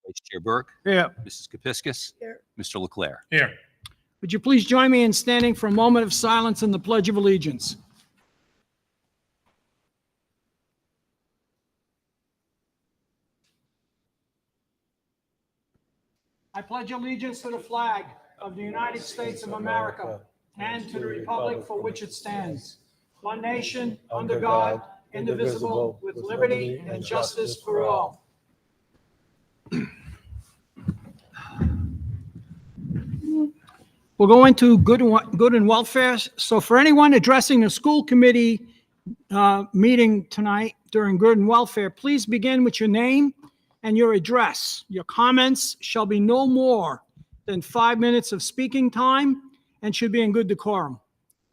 Vice Chair Burke. Here. Mrs. Kepiscus. Here. Mr. Leclerc. Here. Would you please join me in standing for a moment of silence in the Pledge of Allegiance? I pledge allegiance to the flag of the United States of America and to the republic for which it stands, one nation, under God, indivisible, with liberty and justice for all. We'll go into good and welfare. So for anyone addressing the school committee meeting tonight during good and welfare, please begin with your name and your address. Your comments shall be no more than 5 minutes of speaking time and should be in good decorum.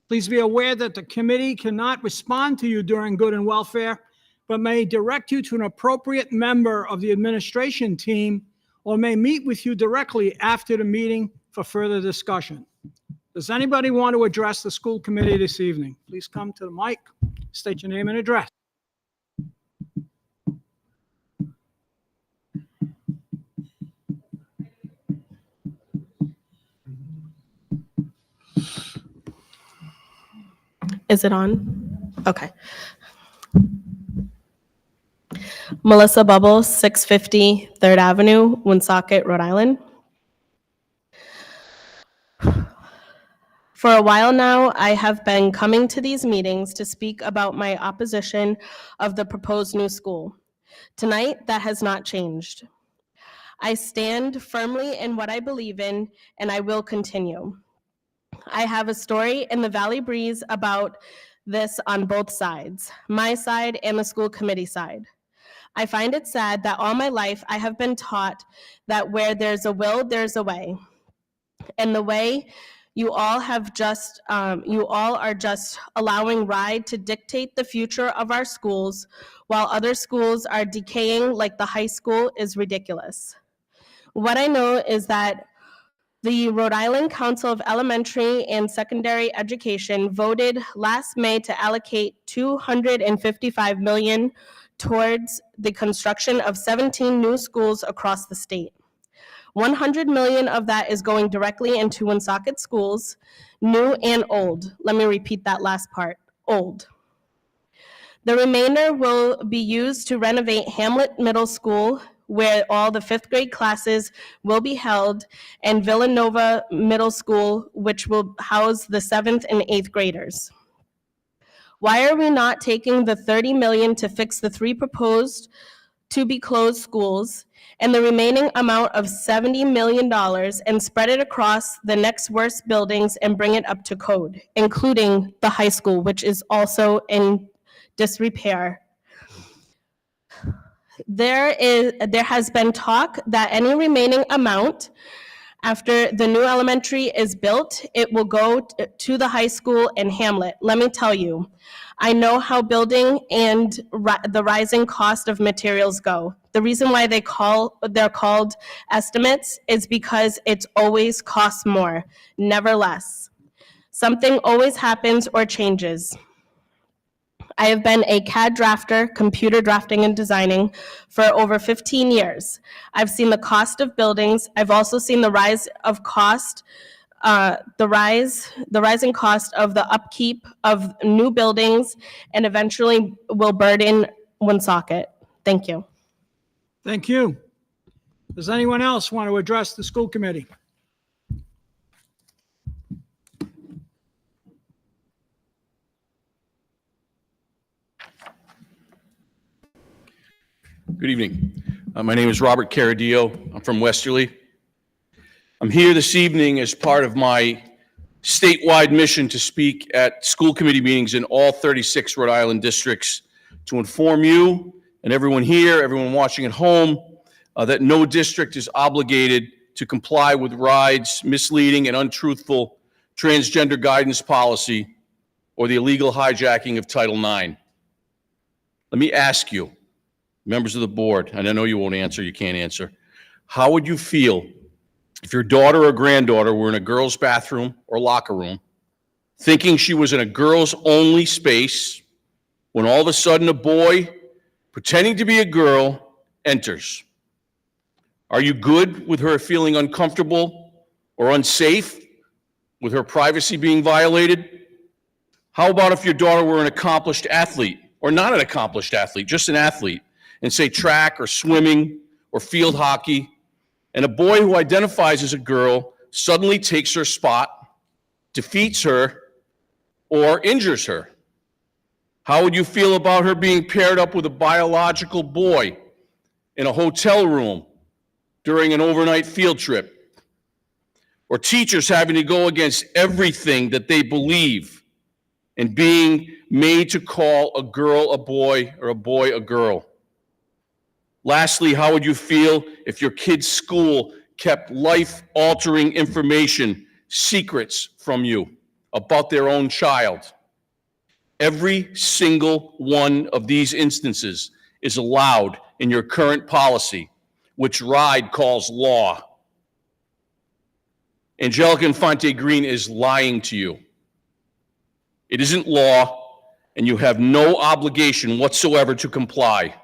Please be aware that the committee cannot respond to you during good and welfare, but may direct you to an appropriate member of the administration team or may meet with you directly after the meeting for further discussion. Does anybody want to address the school committee this evening? Please come to the mic, state your name and address. Is it on? Okay. Melissa Bubbles, 650 3rd Avenue, Woonsocket, Rhode Island. For a while now, I have been coming to these meetings to speak about my opposition of the proposed new school. Tonight, that has not changed. I stand firmly in what I believe in, and I will continue. I have a story in the Valley Breeze about this on both sides, my side and the school committee side. I find it sad that all my life I have been taught that where there's a will, there's a way. And the way you all are just allowing RIDE to dictate the future of our schools while other schools are decaying like the high school is ridiculous. What I know is that the Rhode Island Council of Elementary and Secondary Education voted last May to allocate $255 million towards the construction of 17 new schools across the state. $100 million of that is going directly into Woonsocket schools, new and old. Let me repeat that last part, old. The remainder will be used to renovate Hamlet Middle School, where all the 5th grade classes will be held, and Villanova Middle School, which will house the 7th and 8th graders. Why are we not taking the $30 million to fix the 3 proposed to be closed schools and the remaining amount of $70 million and spread it across the next worst buildings and bring it up to code, including the high school, which is also in disrepair? There has been talk that any remaining amount after the new elementary is built, it will go to the high school in Hamlet. Let me tell you, I know how building and the rising cost of materials go. The reason why they're called estimates is because it's always costs more, never less. Something always happens or changes. I have been a CAD drafter, computer drafting and designing, for over 15 years. I've seen the cost of buildings. I've also seen the rise of cost, the rising cost of the upkeep of new buildings, and eventually will burden Woonsocket. Thank you. Thank you. Does anyone else want to address the school committee? Good evening. My name is Robert Caradillo. I'm from Westerly. I'm here this evening as part of my statewide mission to speak at school committee meetings in all 36 Rhode Island districts to inform you and everyone here, everyone watching at home, that no district is obligated to comply with RIDE's misleading and untruthful transgender guidance policy or the illegal hijacking of Title IX. Let me ask you, members of the board, and I know you won't answer, you can't answer, how would you feel if your daughter or granddaughter were in a girl's bathroom or locker room, thinking she was in a girls-only space, when all of a sudden a boy, pretending to be a girl, enters? Are you good with her feeling uncomfortable or unsafe with her privacy being violated? How about if your daughter were an accomplished athlete, or not an accomplished athlete, just an athlete, in say track or swimming or field hockey, and a boy who identifies as a girl suddenly takes her spot, defeats her, or injures her? How would you feel about her being paired up with a biological boy in a hotel room during an overnight field trip? Or teachers having to go against everything that they believe and being made to call a girl a boy or a boy a girl? Lastly, how would you feel if your kid's school kept life-altering information, secrets from you about their own child? Every single one of these instances is allowed in your current policy, which RIDE calls law. Angelica Infante Green is lying to you. It isn't law, and you have no obligation whatsoever to comply.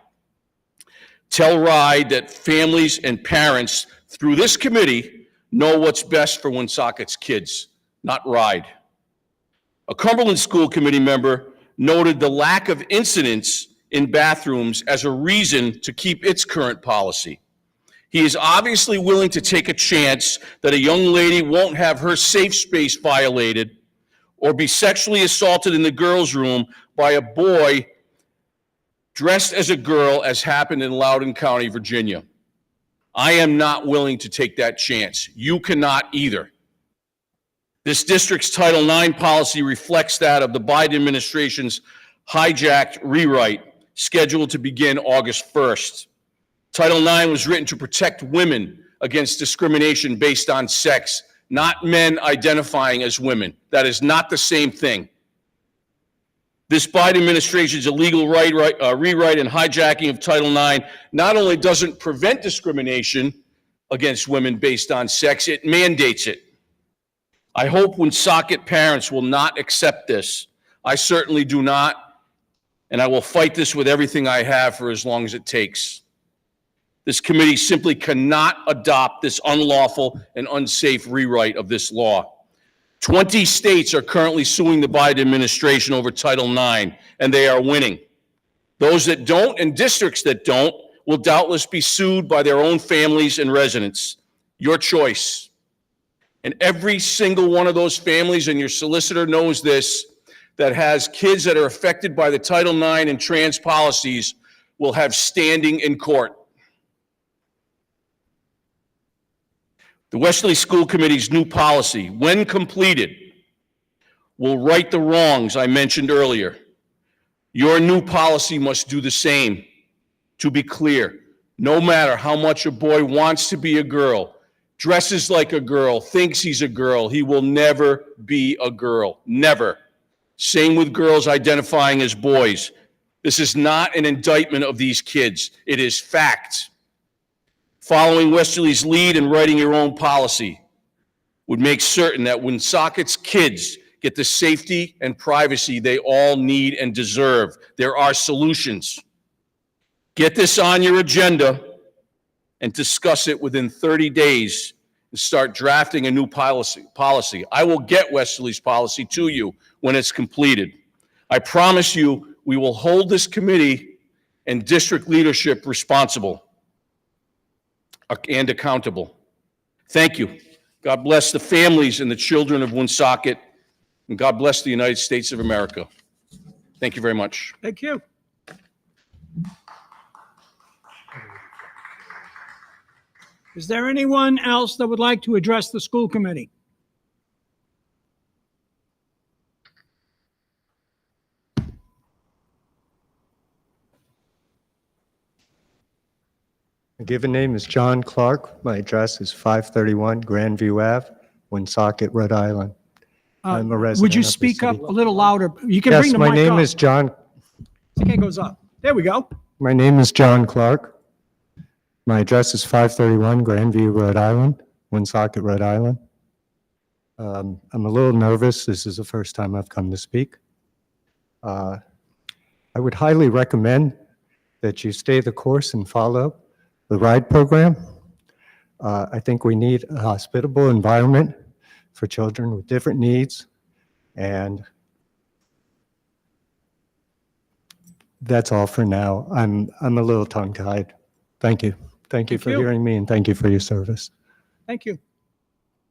Tell RIDE that families and parents through this committee know what's best for Woonsocket's kids, not RIDE. A Cumberland School Committee member noted the lack of incidents in bathrooms as a reason to keep its current policy. He is obviously willing to take a chance that a young lady won't have her safe space violated or be sexually assaulted in the girls' room by a boy dressed as a girl, as happened in Loudoun County, Virginia. I am not willing to take that chance. You cannot either. This district's Title IX policy reflects that of the Biden administration's hijacked rewrite scheduled to begin August 1st. Title IX was written to protect women against discrimination based on sex, not men identifying as women. That is not the same thing. This Biden administration's illegal rewrite and hijacking of Title IX not only doesn't prevent discrimination against women based on sex, it mandates it. I hope Woonsocket parents will not accept this. I certainly do not, and I will fight this with everything I have for as long as it takes. This committee simply cannot adopt this unlawful and unsafe rewrite of this law. 20 states are currently suing the Biden administration over Title IX, and they are winning. Those that don't and districts that don't will doubtless be sued by their own families and residents. Your choice. And every single one of those families, and your solicitor knows this, that has kids that are affected by the Title IX and trans policies will have standing in court. The Westerly School Committee's new policy, when completed, will right the wrongs I mentioned earlier. Your new policy must do the same. To be clear, no matter how much a boy wants to be a girl, dresses like a girl, thinks he's a girl, he will never be a girl. Never. Same with girls identifying as boys. This is not an indictment of these kids. It is fact. Following Westerly's lead and writing your own policy would make certain that Woonsocket's kids get the safety and privacy they all need and deserve. There are solutions. Get this on your agenda and discuss it within 30 days and start drafting a new policy. I will get Westerly's policy to you when it's completed. I promise you we will hold this committee and district leadership responsible and accountable. Thank you. God bless the families and the children of Woonsocket, and God bless the United States of America. Thank you very much. Thank you. Is there anyone else that would like to address the school committee? The given name is John Clark. My address is 531 Grandview Ave, Woonsocket, Rhode Island. I'm a resident. Would you of the speak up city. a little louder? You can bring Yes, the my mic name up. is John. Okay, goes up. There we go. My name is John Clark. My address is 531 Grandview, Rhode Island, Woonsocket, Rhode Island. I'm a little nervous. This is the first time I've come to speak. I would highly recommend that you stay the course and follow the RIDE program. I think we need a hospitable environment for children with different needs, and that's all for now. I'm a little tongue-tied. Thank you. Thank you Thank for you. hearing me, and thank you for your service. Thank you.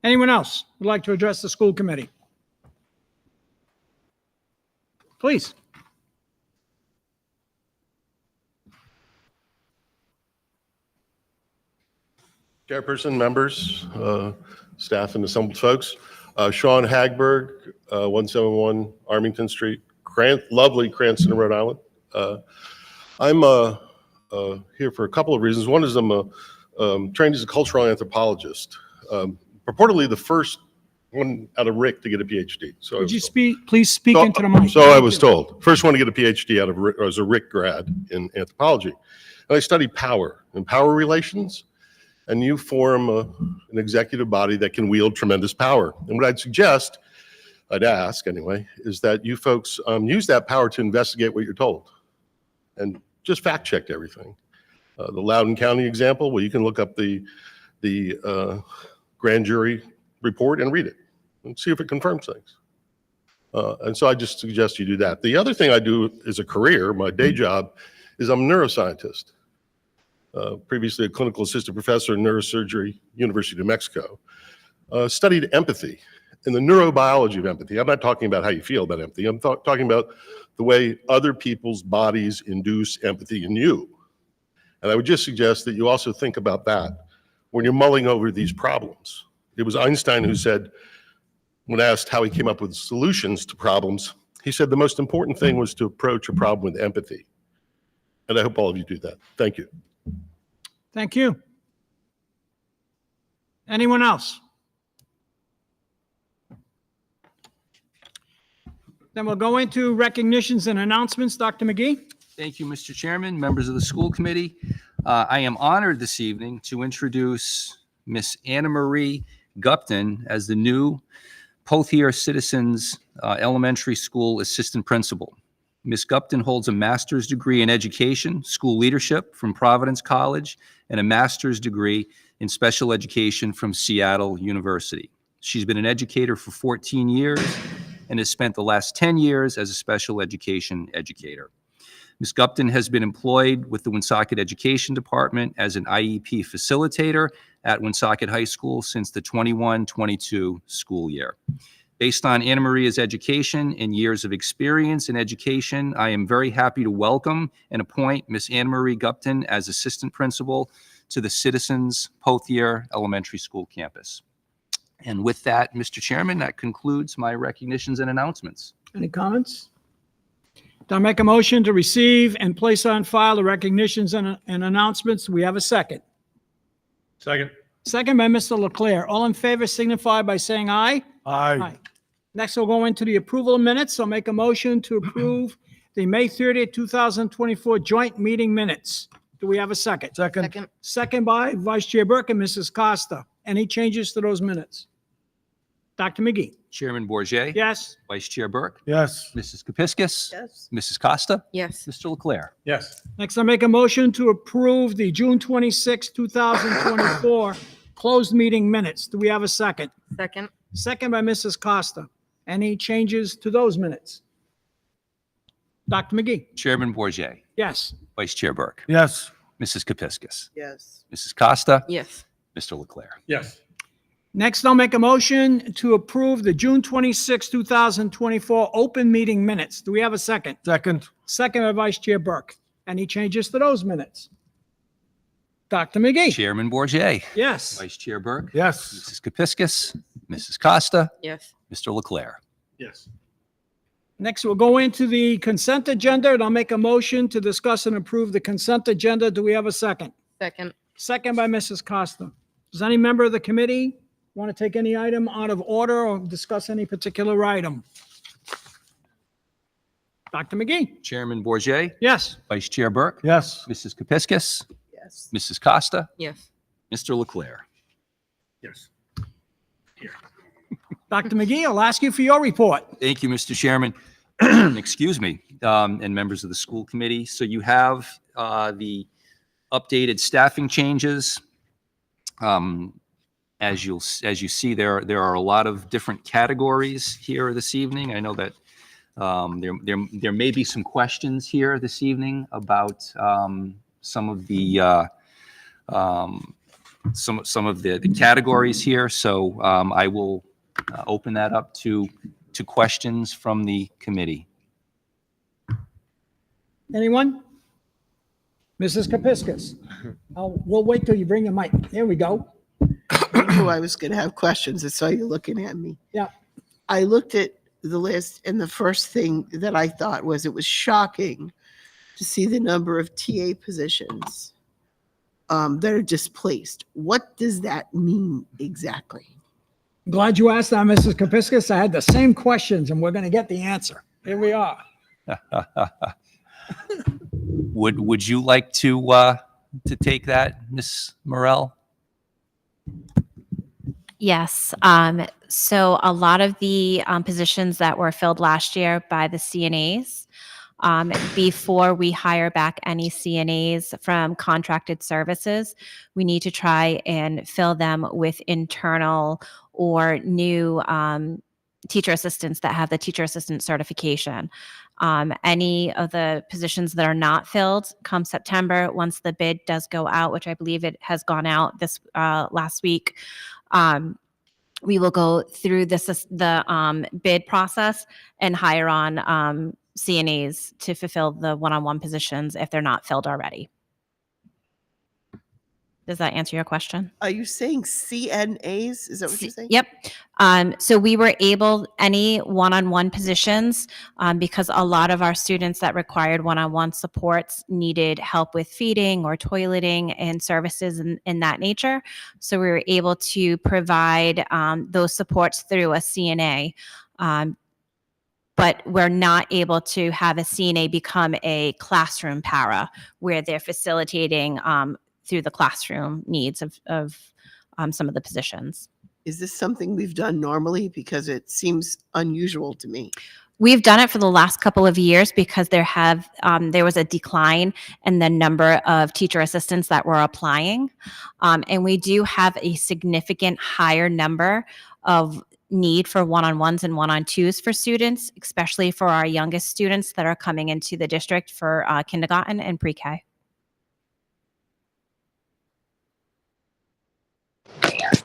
Anyone else would like to address the school committee? Please. Chairperson, members, staff, and assembled folks. Sean Hagberg, 171 Armington Street, lovely Cranston, Rhode Island. I'm here for a couple of reasons. One is I'm trained as a cultural anthropologist, purportedly the first one out of Rick to get a PhD. So I Would was you told. please speak into the mic? So I Thank was you. told. First one to get a PhD out of Rick, as a Rick grad in anthropology. And I studied power and power relations. And you form an executive body that can wield tremendous power. And what I'd ask anyway, is that you folks use that power to investigate what you're told and just fact check everything. The Loudoun County example, well, you can look up the grand jury report and read it and see if it confirms things. And so I just suggest you do that. The other thing I do as a career, my day job, is I'm a neuroscientist. Previously a clinical assistant professor in neurosurgery, University of New Mexico. Studied empathy and the neurobiology of empathy. I'm not talking about how you feel about empathy. I'm talking about the way other people's bodies induce empathy in you. And I would just suggest that you also think about that when you're mulling over these problems. It was Einstein who said, when asked how he came up with solutions to problems, he said the most important thing was to approach a problem with empathy. And I hope all of you do that. Thank you. Thank you. Anyone else? Then we'll go into recognitions and announcements. Dr. McGee? Thank you, Mr. Chairman, members of the school committee. I am honored this evening to introduce Miss Anna Marie Gupton as the new Pothier Citizens Elementary School Assistant Principal. Ms. Gupton holds a master's degree in education, school leadership from Providence College, and a master's degree in special education from Seattle University. She's been an educator for 14 years and has spent the last 10 years as a special education educator. Ms. Gupton has been employed with the Woonsocket Education Department as an IEP facilitator at Woonsocket High School since the 21-22 school year. Based on Anna Maria's education and years of experience in education, I am very happy to welcome and appoint Ms. Anna Marie Gupton as Assistant Principal to the Citizens Pothier Elementary School campus. And with that, Mr. Chairman, that concludes my recognitions and announcements. Any comments? Do I make a motion to receive and place on file the recognitions and announcements? We have a second. Second. Second by Mr. Leclerc. All in favor signify by saying aye. Aye. Next, we'll go into the approval of minutes. I'll make a motion to approve the May 30th, 2024 joint meeting minutes. Do we have a second? Second. Second by Vice Chair Burke and Mrs. Costa. Any changes to those minutes? Dr. McGee? Chairman Bourget, Yes? Vice Chair Burke, Yes. Mrs. Kepiscus, Yes. Mrs. Costa, Yes. Mr. Leclerc. Yes. Next, I'll make a motion to approve the June 26, 2024 closed meeting minutes. Do we have a second? Second. Second by Mrs. Costa. Any changes to those minutes? Dr. McGee? Chairman Bourget, Yes. Vice Chair Burke, Yes. Mrs. Kepiscus, Yes. Mrs. Costa, Yes. Mr. Leclerc. Yes. Next, I'll make a motion to approve the June 26, 2024 open meeting minutes. Do we have a second? Second. Second by Vice Chair Burke. Any changes to those minutes? Dr. McGee? Chairman Bourget, Yes. Vice Chair Burke, Yes. Mrs. Kepiscus, Mrs. Costa, Yes. Mr. Leclerc. Yes. Next, we'll go into the consent agenda, and I'll make a motion to discuss and approve the consent agenda. Do we have a second? Second. Second by Mrs. Costa. Does any member of the committee want to take any item out of order or discuss any particular item? Dr. McGee? Chairman Bourget, Yes. Vice Chair Burke, Yes. Mrs. Kepiscus, Yes. Mrs. Costa, Yes. Mr. Leclerc. Yes. Dr. McGee, I'll ask you for your report. Thank you, Mr. Chairman. Excuse me, and members of the school committee. So you have the updated staffing changes As you see, there are a lot of different categories here this evening. I know that there may be some questions here this evening about some of the categories here. So I will open that up to questions from the committee. Anyone? Mrs. Kepiscus? We'll wait till you bring the mic. There we go. I knew I was going to have questions. I saw you looking at me. Yeah. I looked at the list, and the first thing that I thought was it was shocking to see the number of TA positions that are displaced. What does that mean exactly? Glad you asked that, Mrs. Kepiscus. I had the same questions, and we're going to get the answer. Here we are. Would you like to take that, Ms. Morel? Yes. So a lot of the positions that were filled last year by the CNAs, before we hire back any CNAs from contracted services, we need to try and fill them with internal or new teacher assistants that have the teacher assistant certification. Any of the positions that are not filled come September, once the bid does go out, which I believe it has gone out this last week, we will go through the bid process and hire on CNAs to fulfill the one-on-one positions if they're not filled already. Does that answer your question? Are you saying CNAs? Is that what you're saying? Yep. So we were able, any one-on-one positions, because a lot of our students that required one-on-one supports needed help with feeding or toileting and services in that nature. So we were able to provide those supports through a CNA. But we're not able to have a CNA become a classroom para where they're facilitating through the classroom needs of some of the positions. Is this something we've done normally? Because it seems unusual to me. We've done it for the last couple of years because there was a decline in the number of teacher assistants that were applying. And we do have a significant higher number of need for one-on-ones and one-on-twos for students, especially for our youngest students that are coming into the district for kindergarten and pre-K.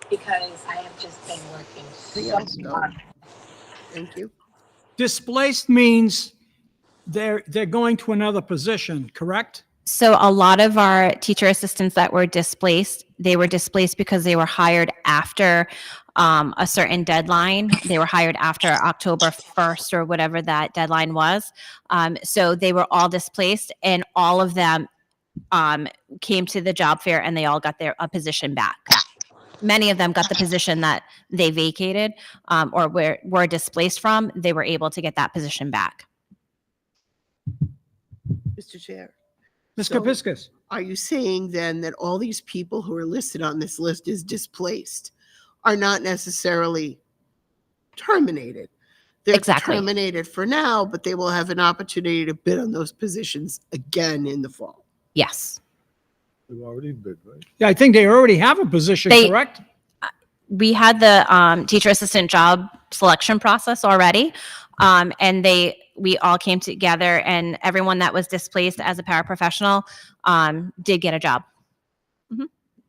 Because I have just been working so Yes, hard. Thank you. Displaced means they're going to another position, correct? So a lot of our teacher assistants that were displaced, they were displaced because they were hired after a certain deadline. They were hired after October 1st or whatever that deadline was. So they were all displaced, and all of them came to the job fair and they all got a position back. Many of them got the position that they vacated or were displaced from. They were able to get that position back. Mr. Chair. Ms. So- Kepiscus? Are you saying then that all these people who are listed on this list as displaced are not necessarily terminated? They're Exactly. terminated for now, but they will have an opportunity to bid on those positions again in the fall. Yes. We've already bid, right? Yeah, I think they already have a position, They- correct? We had the teacher assistant job selection process already. And we all came together, and everyone that was displaced as a paraprofessional did get a job.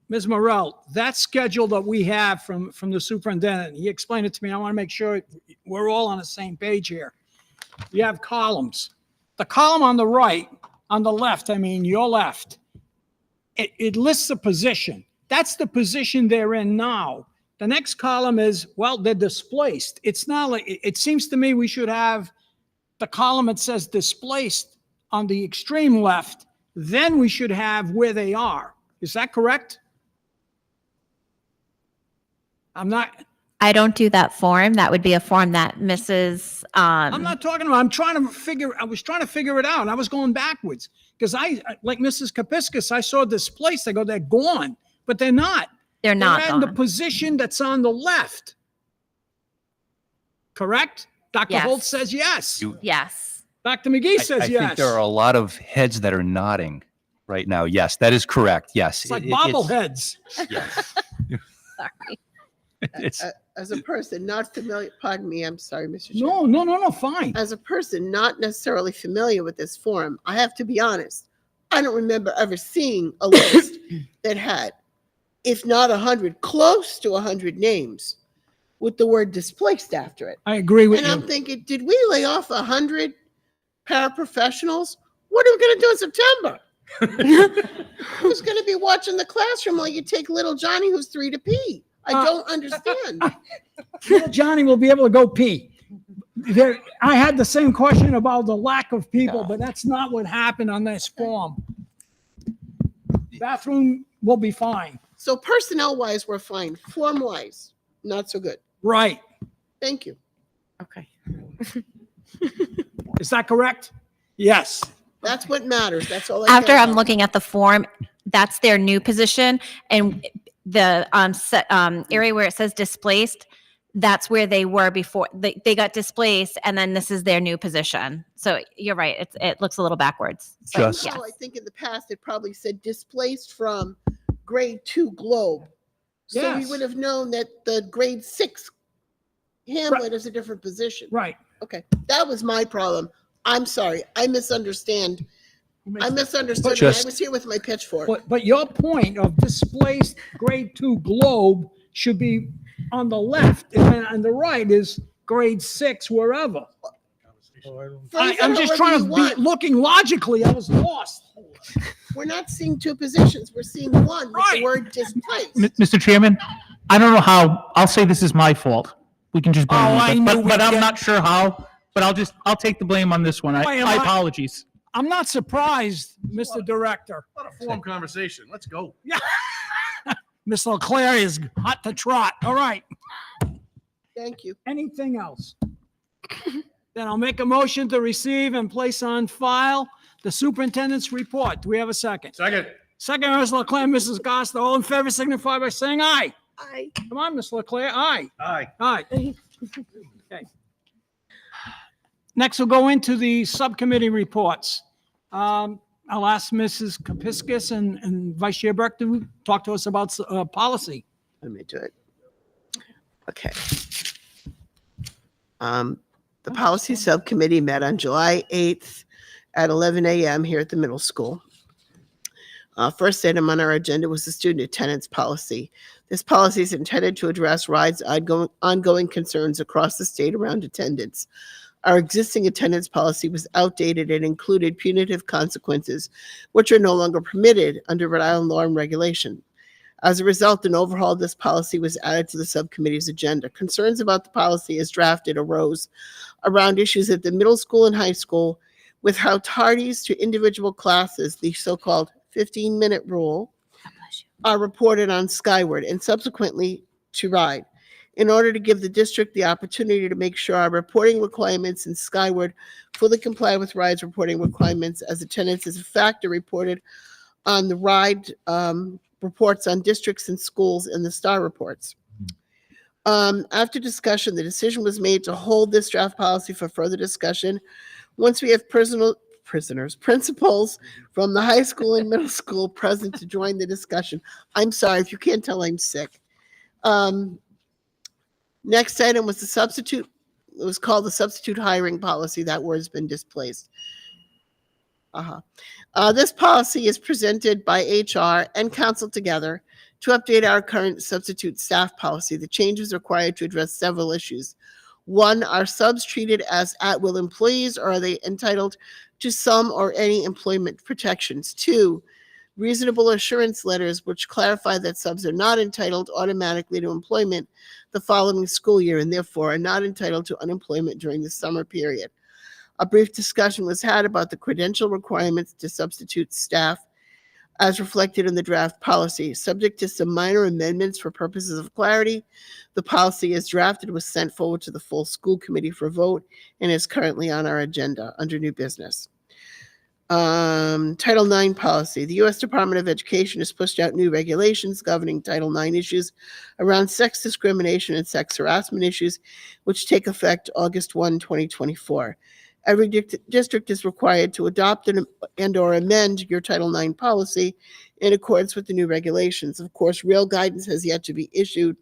Ms. Morel, that schedule that we have from the superintendent, he explained it to me. I want to make sure we're all on the same page here. You have columns. The column on the right, on the left, I mean, your left, it lists a position. That's the position they're in now. The next column is, well, they're displaced. It's not like, it seems to me we should have the column that says displaced on the extreme left. Then we should have where they are. Is that correct? I don't do that form. That would be a form that Mrs. I'm not talking about, I was trying to figure it out. I was going backwards because like Mrs. Kepiscus, I saw displaced. I go, they're gone, but they're not. They're not They're in the gone. position that's on the left. Correct? Dr. Yes. Holt says yes. Yes. Dr. McGee says I yes. think there are a lot of heads that are nodding right now. Yes, that is correct. Yes. It's like It's- bobbleheads. Yes. Sorry. It's, As a person not familiar, pardon me, I'm sorry, Mr. Chair. No, fine. As a person not necessarily familiar with this form, I have to be honest. I don't remember ever seeing a list that had, if not 100, close to 100 names with the word displaced after it. I agree with And I'm you. thinking, did we lay off 100 paraprofessionals? What are we going to do in September? Who's going to be watching the classroom while you take little Johnny who's 3 to pee? I don't understand. Little Johnny will be able to go pee. I had the same question about the lack of people, but that's not what happened on this form. Bathroom will be fine. So personnel-wise, we're fine. Form-wise, not so good. Right. Thank you. Okay. Is that correct? Yes. That's what matters. That's all I care After I'm about. looking at the form, that's their new position, and the area where it says displaced, that's where they were before. They got displaced, and then this is their new position. So you're right. It looks a little backwards. So, Just- yes. So I think in the past, it probably said displaced from grade 2 Globe. So we Yes. would have known that the grade 6 Hamlet is a different position. Right. Okay, that was my problem. I'm sorry. I misunderstand. I misunderstood. when I Just- was here with my pitchfork. But your point of displaced grade 2 Globe should be on the left, and then on the right is grade 6 wherever. Phrase it I'm just however trying you to be want. looking logically. I was lost. We're not seeing 2 positions. We're seeing one with Right. the word displaced. Mr. Chairman, I don't know how, I'll say this is my fault. We can just blame Oh, me, I knew but we'd I'm get- not sure how, but I'll take the blame on this one. Why am I I- apologies. I'm not surprised, Mr. Director. What a form conversation. Let's go. Miss LeClaire is hot to trot. All right. Thank you. Anything else? Then I'll make a motion to receive and place on file the superintendent's report. Do we have a second? Second. Second, Ms. LeClaire, Mrs. Costa. All in favor signify by saying aye. Aye. Come on, Ms. LeClaire. Aye. Aye. Aye. Okay. Next, we'll go into the subcommittee reports. I'll ask Mrs. Kepiscus and Vice Chair Burke to talk to us about policy. Let me do it. Okay. The policy subcommittee met on July 8th at 11 a.m. here at the middle school. First item on our agenda was the student attendance policy. This policy is intended to address RIDE's ongoing concerns across the state around attendance. Our existing attendance policy was outdated and included punitive consequences, which are no longer permitted under Rhode Island law and regulation. As a result, an overhaul of this policy was added to the subcommittee's agenda. Concerns about the policy as drafted arose around issues at the middle school and high school with how tardies to individual classes, the so-called 15-minute rule, are reported on Skyward and subsequently to RIDE. In order to give the district the opportunity to make sure our reporting requirements in Skyward fully comply with RIDE's reporting requirements, as attendance is a factor reported on the RIDE reports on districts and schools in the STAR reports. After discussion, the decision was made to hold this draft policy for further discussion. Once we have principals from the high school and middle school present to join the discussion. I'm sorry, if you can't tell, I'm sick. Next item was the substitute. It was called the substitute hiring policy. That word's been displaced. This policy is presented by HR and council together to update our current substitute staff policy. The changes required to address several issues. One, are subs treated as at-will employees, or are they entitled to some or any employment protections? Two, reasonable assurance letters which clarify that subs are not entitled automatically to employment the following school year and therefore are not entitled to unemployment during the summer period. A brief discussion was had about the credential requirements to substitute staff as reflected in the draft policy. Subject to some minor amendments for purposes of clarity, the policy as drafted was sent forward to the full school committee for vote and is currently on our agenda under new business. Title IX policy. The U.S. Department of Education has pushed out new regulations governing Title IX issues around sex discrimination and sex harassment issues, which take effect August 1, 2024. Every district is required to adopt and or amend your Title IX policy in accordance with the new regulations. Of course, real guidance has yet to be issued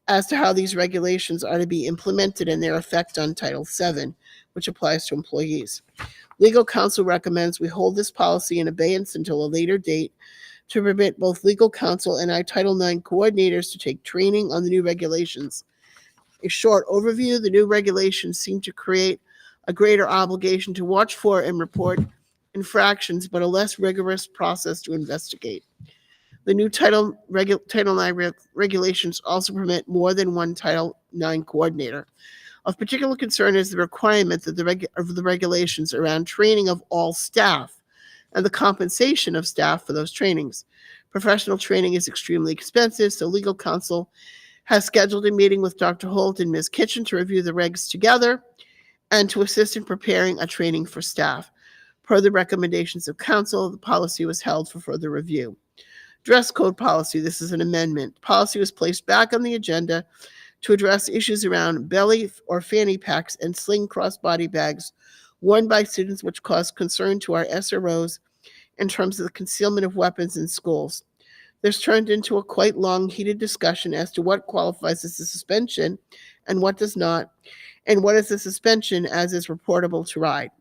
as to how these regulations are to be implemented and their effect on Title VII, which applies to employees. Legal counsel recommends we hold this policy in abeyance until a later date to permit both legal counsel and our Title IX coordinators to take training on the new regulations. A short overview: the new regulations seem to create a greater obligation to watch for and report infractions, but a less rigorous process to investigate. The new Title IX regulations also permit more than one Title IX coordinator. Of particular concern is the requirement that the regulations around training of all staff and the compensation of staff for those trainings. Professional training is extremely expensive, so legal counsel has scheduled a meeting with Dr. Holt and Ms. Kitchen to review the regs together and to assist in preparing a training for staff. Per the recommendations of counsel, the policy was held for further review. Dress code policy: this is an amendment. Policy was placed back on the agenda to address issues around belly or fanny packs and sling crossbody bags worn by students, which cause concern to our SROs in terms of the concealment of weapons in schools. This turned into a quite long, heated discussion as to what qualifies as a suspension and what does not, and what is a suspension as is reportable to RIDE.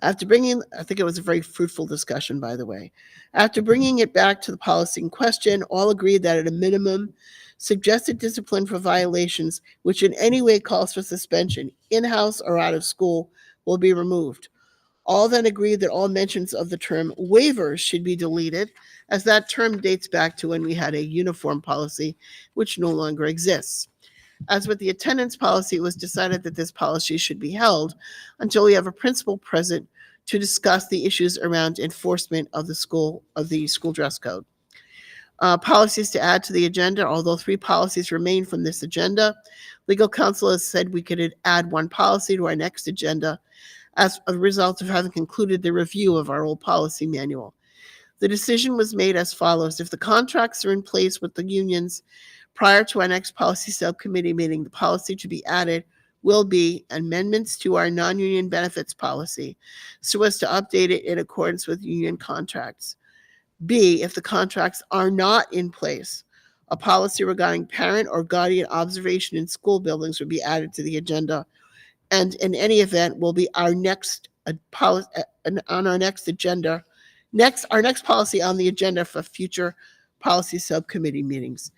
I think it was a very fruitful discussion, by the way. After bringing it back to the policy in question, all agreed that at a minimum, suggested discipline for violations which in any way calls for suspension, in-house or out of school, will be removed. All then agreed that all mentions of the term waivers should be deleted, as that term dates back to when we had a uniform policy, which no longer exists. As with the attendance policy, it was decided that this policy should be held until we have a principal present to discuss the issues around enforcement of the school dress code. Policies to add to the agenda: although 3 policies remain from this agenda, legal counsel has said we could add 1 policy to our next agenda as a result of having concluded the review of our old policy manual. The decision was made as follows: if the contracts are in place with the unions prior to our next policy subcommittee meeting, the policy to be added will be amendments to our non-union benefits policy so as to update it in accordance with union contracts. B, if the contracts are not in place, a policy regarding parent or guardian observation in school buildings will be added to the agenda, and in any event will be our next policy on our next agenda. Our next policy on the agenda for future policy subcommittee meetings.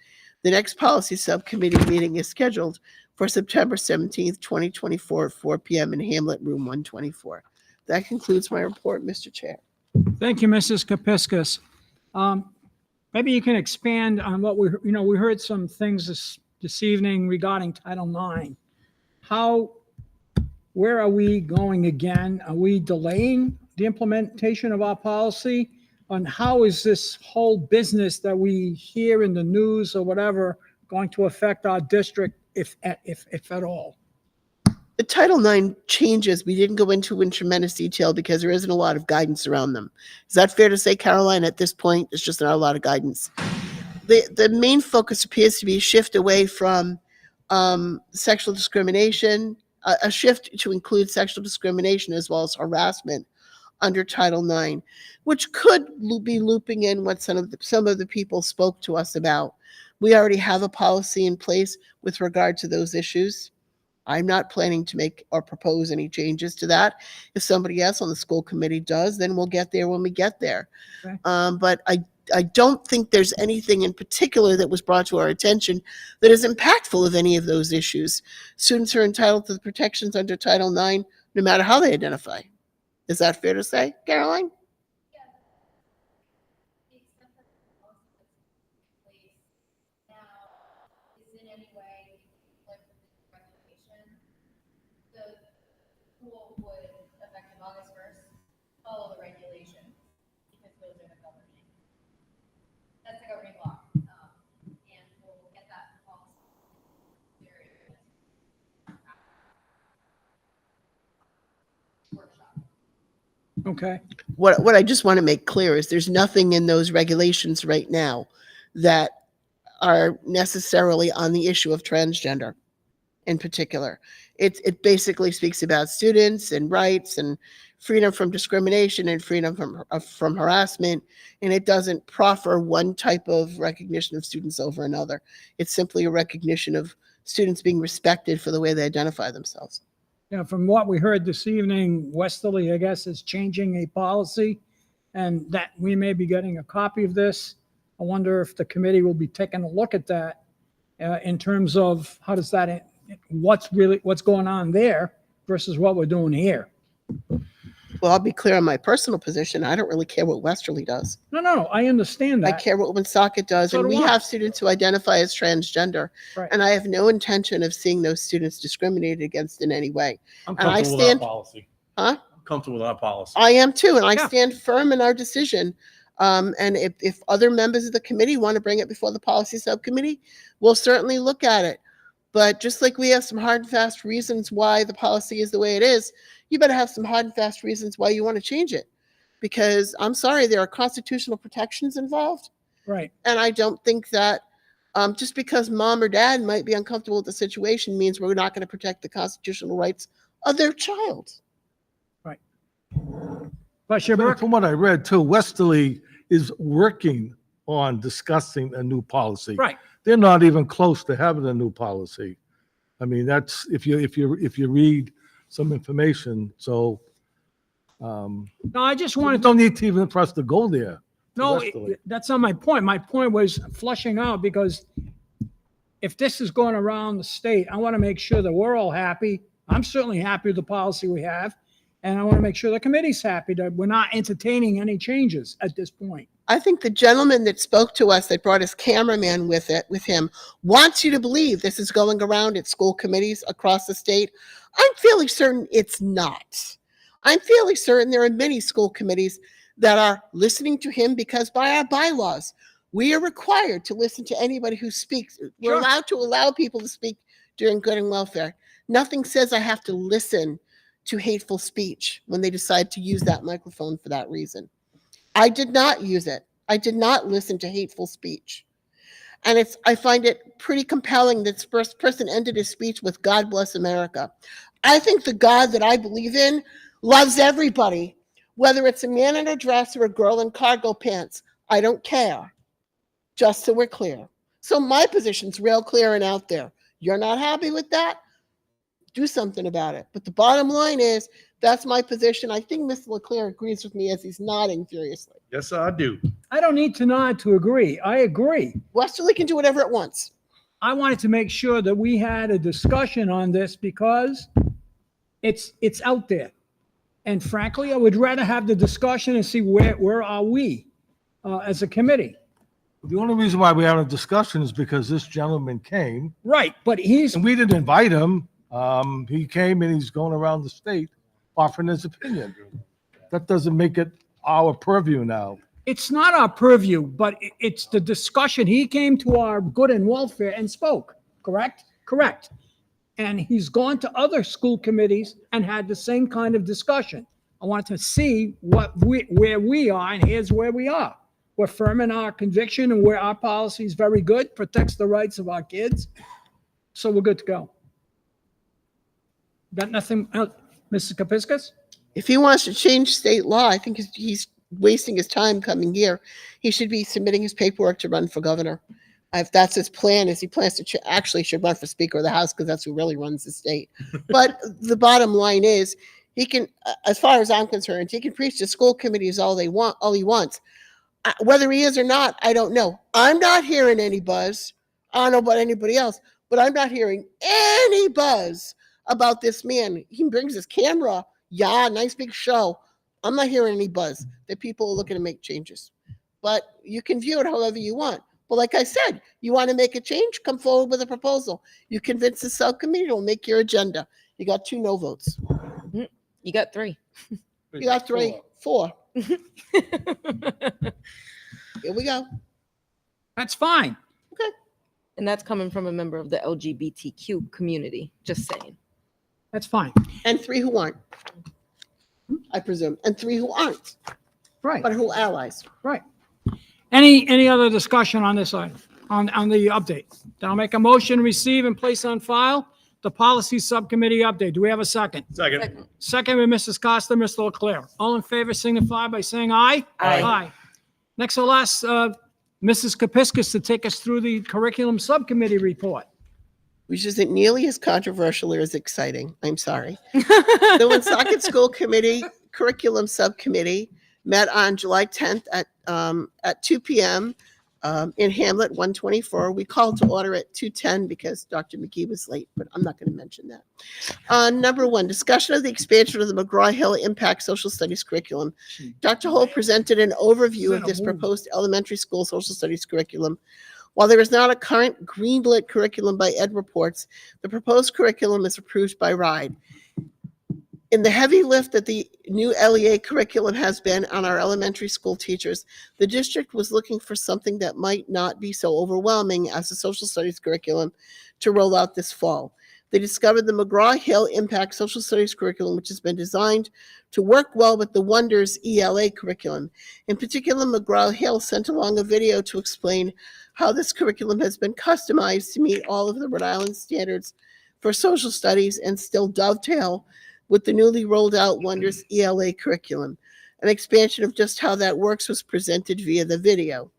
The next policy subcommittee meeting is scheduled for September 17th, 2024 at 4 p.m. in Hamlet Room 124. That concludes my report, Mr. Chair. Thank you, Mrs. Kepiscus. Maybe you can expand on what we heard some things this evening regarding Title IX. Where are we going again? Are we delaying the implementation of our policy? On how is this whole business that we hear in the news or whatever going to affect our district, if at all? The Title IX changes, we didn't go into in tremendous detail because there isn't a lot of guidance around them. Is that fair to say, Caroline? At this point, there's just not a lot of guidance. The main focus appears to be a shift away from sexual discrimination, a shift to include sexual discrimination as well as harassment under Title IX, which could be looping in what some of the people spoke to us about. We already have a policy in place with regard to those issues. I'm not planning to make or propose any changes to that. If somebody else on the school committee does, then we'll get there when we get there. Okay. But I don't think there's anything in particular that was brought to our attention that is impactful of any of those issues. Students are entitled to the protections under Title IX, no matter how they identify. Is that fair to say, Caroline? Follow the regulations because those are the governing. That's the governing law, and we'll get that policy. Workshop. Okay. What I just want to make clear is there's nothing in those regulations right now that are necessarily on the issue of transgender in particular. It basically speaks about students and rights and freedom from discrimination and freedom from harassment, and it doesn't proffer one type of recognition of students over another. It's simply a recognition of students being respected for the way they identify themselves. Yeah, from what we heard this evening, Westerly, I guess, is changing a policy, and that we may be getting a copy of this. I wonder if the committee will be taking a look at that in terms of how does that, what's going on there versus what we're doing here. Well, I'll be clear on my personal position. I don't really care what Westerly does. No, I understand I that. care what Woonsocket does, So and do we I. have students who identify as transgender, Right. and I have no intention of seeing those students discriminated against in any way. I'm And I comfortable with our stand- policy. Huh? I'm comfortable with our policy. I am too, and I Yeah. stand firm in our decision. And if other members of the committee want to bring it before the policy subcommittee, we'll certainly look at it. But just like we have some hard and fast reasons why the policy is the way it is, you better have some hard and fast reasons why you want to change it. Because I'm sorry, there are constitutional protections involved. Right. And I don't think that just because mom or dad might be uncomfortable with the situation means we're not going to protect the constitutional rights of their child. Vice Chair Burke? From what I read too, Westerly is working on discussing a new policy. Right. They're not even close to having a new policy. I mean, that's, if you read some information, so. No, I just You wanted to, don't need to even for us to go there. no, Westerly. that's not my point. My point was flushing out because if this is going around the state, I want to make sure that we're all happy. I'm certainly happy with the policy we have. And I want to make sure the committee's happy that we're not entertaining any changes at this point. I think the gentleman that spoke to us, that brought his cameraman with him, wants you to believe this is going around at school committees across the state. I'm fairly certain it's not. I'm fairly certain there are many school committees that are listening to him because by our bylaws, we are required to listen to anybody who speaks. We're Sure. allowed to allow people to speak during good and welfare. Nothing says I have to listen to hateful speech when they decide to use that microphone for that reason. I did not use it. I did not listen to hateful speech. And I find it pretty compelling that this person ended his speech with God bless America. I think the God that I believe in loves everybody, whether it's a man in a dress or a girl in cargo pants. I don't care, just so we're clear. So my position's real clear and out there. You're not happy with that? Do something about it. But the bottom line is, that's my position. I think Mr. Leclerc agrees with me as he's nodding furiously. Yes, I do. I don't need to nod to agree. I agree. Westerly can do whatever it wants. I wanted to make sure that we had a discussion on this because it's out there. And frankly, I would rather have the discussion and see where are we as a committee. The only reason why we have a discussion is because this gentleman came, Right, but he's, and we didn't invite him. He came and he's going around the state offering his opinion. That doesn't make it our purview now. it's not our purview, but it's the discussion. He came to our good and welfare and spoke, correct? Correct. And he's gone to other school committees and had the same kind of discussion. I wanted to see where we are, and here's where we are. We're firm in our conviction and where our policy is very good, protects the rights of our kids. So we're good to go. Got nothing else? Mrs. Kepiscus? If he wants to change state law, I think he's wasting his time coming here. He should be submitting his paperwork to run for governor. If that's his plan, is he plans to actually should run for Speaker of the House because that's who really runs the state. But the bottom line is, he can, as far as I'm concerned, he can preach to school committees all he wants. Whether he is or not, I don't know. I'm not hearing any buzz. I don't know about anybody else, but I'm not hearing any buzz about this man. He brings his camera. Yeah, nice big show. I'm not hearing any buzz that people are looking to make changes. But you can view it however you want. But like I said, you want to make a change, come forward with a proposal. You convince the subcommittee, it'll make your agenda. You got 2 no votes. You got 3. You got 3, 4. Here we go. That's fine. And that's coming from a member of the LGBTQ community, just saying. That's fine. And 3 who aren't, I presume. And 3 who aren't, Right, but who are allies. right. Any other discussion on this item, on the update? Then I'll make a motion, receive and place on file the policy subcommittee update. Do we have a second? Second. Second by Mrs. Costa, Mr. Leclerc. All in favor signify by saying aye. Aye. Next, I'll ask Mrs. Kepiscus to take us through the curriculum subcommittee report. Which isn't nearly as controversial or as exciting. I'm sorry. The Woonsocket School Committee Curriculum Subcommittee met on July 10th at 2 p.m. In Hamlet 124. We called to order at 2:10 because Dr. McGee was late, but I'm not going to mention that. Number one, discussion of the expansion of the McGraw-Hill Impact Social Studies curriculum. Dr. Hull presented an overview of this proposed elementary school social studies curriculum. While there is not a current greenlit curriculum by Ed Reports, the proposed curriculum is approved by RIDE. In the heavy lift that the new LEA curriculum has been on our elementary school teachers, the district was looking for something that might not be so overwhelming as the social studies curriculum to roll out this fall. They discovered the McGraw-Hill Impact Social Studies curriculum, which has been designed to work well with the Wonders ELA curriculum. In particular, McGraw-Hill sent along a video to explain how this curriculum has been customized to meet all of the Rhode Island standards for social studies and still dovetail with the newly rolled out Wonders ELA curriculum. An expansion of just how that works was presented via the video.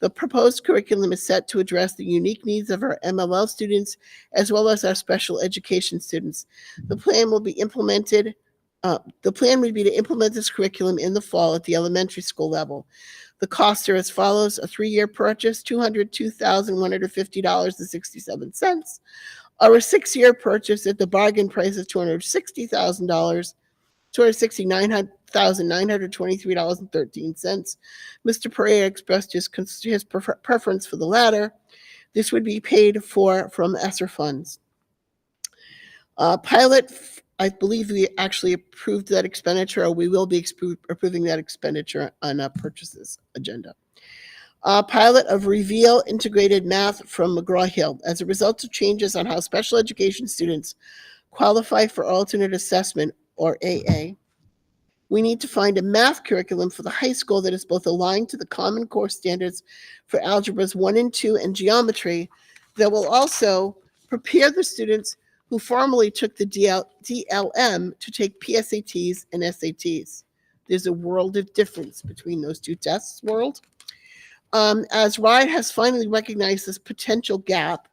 The proposed curriculum is set to address the unique needs of our MLL students as well as our special education students. The plan would be to implement this curriculum in the fall at the elementary school level. The costs are as follows: a 3-year purchase, $202,150.67, or a 6-year purchase at the bargain price of $260,000, $269,923.13. Mr. Pereira expressed his preference for the latter. This would be paid for from ESSER funds. Pilot, I believe we actually approved that expenditure, or we will be approving that expenditure on a purchases agenda. Pilot of Reveal Integrated Math from McGraw-Hill. As a result of changes on how special education students qualify for alternate assessment, or AA, we need to find a math curriculum for the high school that is both aligned to the Common Core standards for Algebras 1 and 2 and geometry, that will also prepare the students who formerly took the DLM to take PSATs and SATs. There's a world of difference between those two tests, As RIDE has finally recognized this potential gap,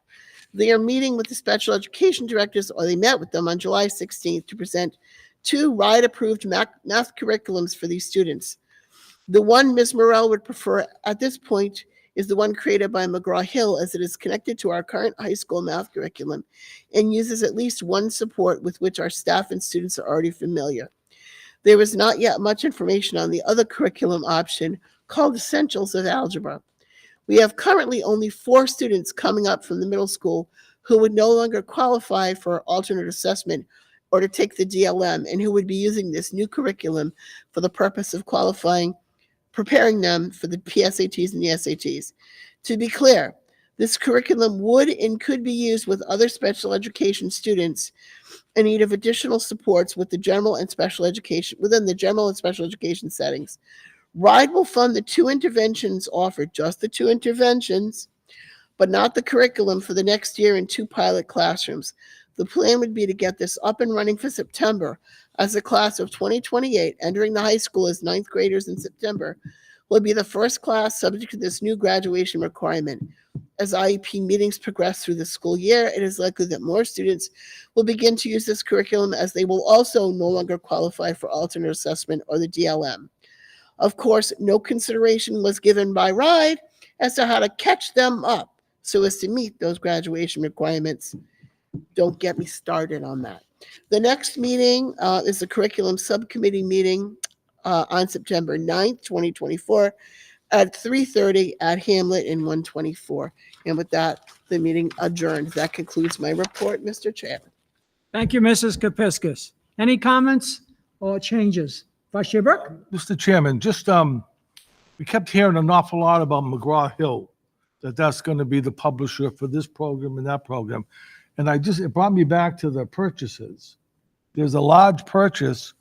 they are meeting with the special education directors, or they met with them on July 16th to present 2 RIDE-approved math curriculums for these students. The one Ms. Morrell would prefer at this point is the one created by McGraw-Hill, as it is connected to our current high school math curriculum and uses at least one support with which our staff and students are already familiar. There is not yet much information on the other curriculum option, called Essentials of Algebra. We have currently only 4 students coming up from the middle school who would no longer qualify for alternate assessment or to take the DLM, and who would be using this new curriculum for the purpose of preparing them for the PSATs and the SATs. To be clear, this curriculum would and could be used with other special education students in need of additional supports with the general and special education, within the general and special education settings. RIDE will fund the 2 interventions offered, just the 2 interventions, but not the curriculum for the next year in 2 pilot classrooms. The plan would be to get this up and running for September, as the class of 2028 entering the high school as 9th graders in September will be the first class subject to this new graduation requirement. As IEP meetings progress through the school year, it is likely that more students will begin to use this curriculum, as they will also no longer qualify for alternate assessment or the DLM. Of course, no consideration was given by RIDE as to how to catch them up so as to meet those graduation requirements. Don't get me started on that. The next meeting is the curriculum subcommittee meeting on September 9th, 2024 at 3:30 at Hamlet in 124. And with that, the meeting adjourned. That concludes my report, Mr. Chairman. Thank you, Mrs. Kepiscus. Any comments or changes? Vice Chair Burke? Mr. Chairman, just, we kept hearing an awful lot about McGraw-Hill, that's going to be the publisher for this program and that program. And it brought me back to the purchases. There's a large purchase